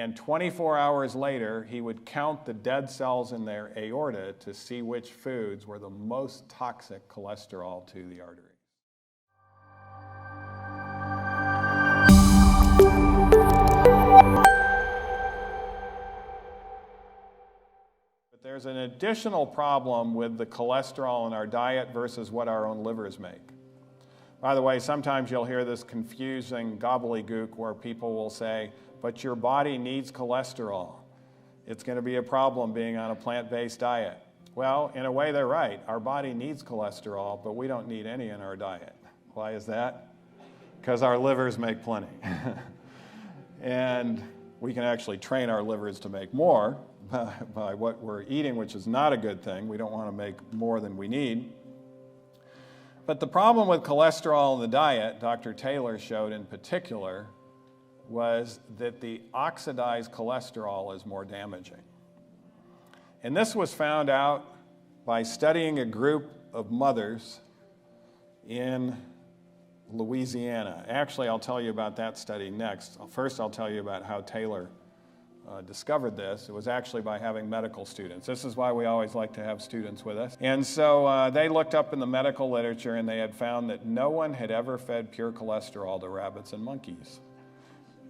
And 24 hours later, he would count the dead cells in their aorta to see which foods were the most toxic cholesterol to the arteries. But there's an additional problem with the cholesterol in our diet versus what our own livers make. By the way, sometimes you'll hear this confusing gobbledygook where people will say, but your body needs cholesterol. It's going to be a problem being on a plant-based diet. Well, in a way, they're right. Our body needs cholesterol, but we don't need any in our diet. Why is that? Because our livers make plenty. And we can actually train our livers to make more by what we're eating, which is not a good thing. We don't want to make more than we need. But the problem with cholesterol in the diet, Dr. Taylor showed in particular, was that the oxidized cholesterol is more damaging. And this was found out by studying a group of mothers in Louisiana. Actually, I'll tell you about that study next. First, I'll tell you about how Taylor discovered this. It was actually by having medical students. This is why we always like to have students with us. And so they looked up in the medical literature and they had found that no one had ever fed pure cholesterol to rabbits and monkeys.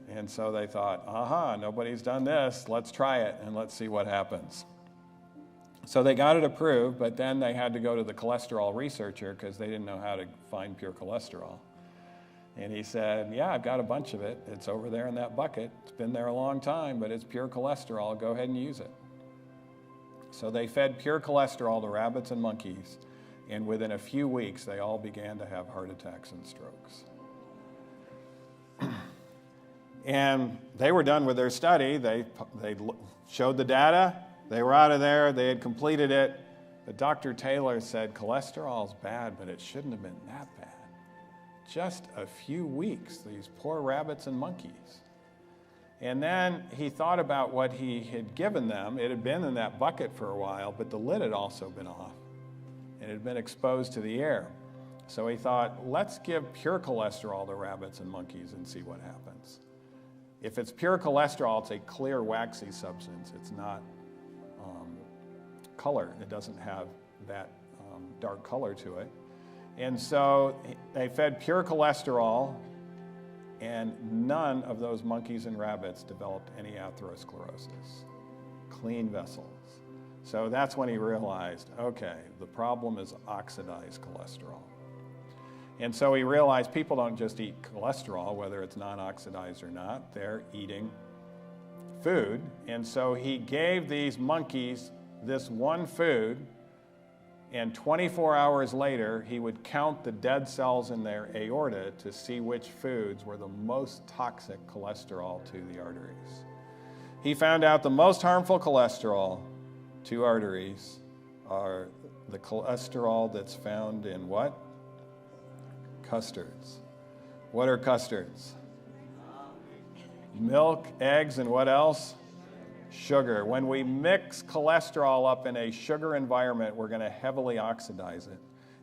And so they thought, aha, nobody's done this. Let's try it and let's see what happens. So they got it approved, but then they had to go to the cholesterol researcher because they didn't know how to find pure cholesterol. And he said, yeah, I've got a bunch of it. It's over there in that bucket. It's been there a long time, but it's pure cholesterol. Go ahead and use it. So they fed pure cholesterol to rabbits and monkeys, and within a few weeks, they all began to have heart attacks and strokes. And they were done with their study. They showed the data. They were out of there. They had completed it. But Dr. Taylor said, cholesterol's bad, but it shouldn't have been that bad. Just a few weeks, these poor rabbits and monkeys. And then he thought about what he had given them. It had been in that bucket for a while, but the lid had also been off. It had been exposed to the air. So he thought, let's give pure cholesterol to rabbits and monkeys and see what happens. If it's pure cholesterol, it's a clear, waxy substance. It's not color. It doesn't have that dark color to it. And so they fed pure cholesterol, and none of those monkeys and rabbits developed any atherosclerosis. Clean vessels. So that's when he realized, okay, the problem is oxidized cholesterol. And so he realized people don't just eat cholesterol, whether it's non-oxidized or not. They're eating food. And so he gave these monkeys this one food, and 24 hours later, he would count the dead cells in their aorta to see which foods were the most toxic cholesterol to the arteries. He found out the most harmful cholesterol to arteries are the cholesterol that's found in what? Custards. What are custards? Milk, eggs, and what else? Sugar. When we mix cholesterol up in a sugar environment, we're going to heavily oxidize it.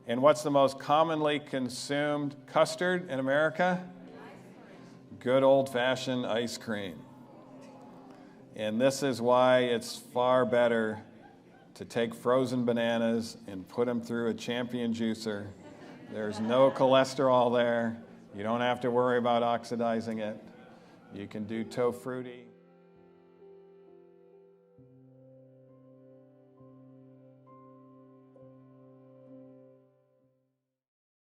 And what's the most commonly consumed custard in America? Good old-fashioned ice cream. And this is why it's far better to take frozen bananas and put them through a champion juicer. There's no cholesterol there. You don't have to worry about oxidizing it. You can do tofu fruity.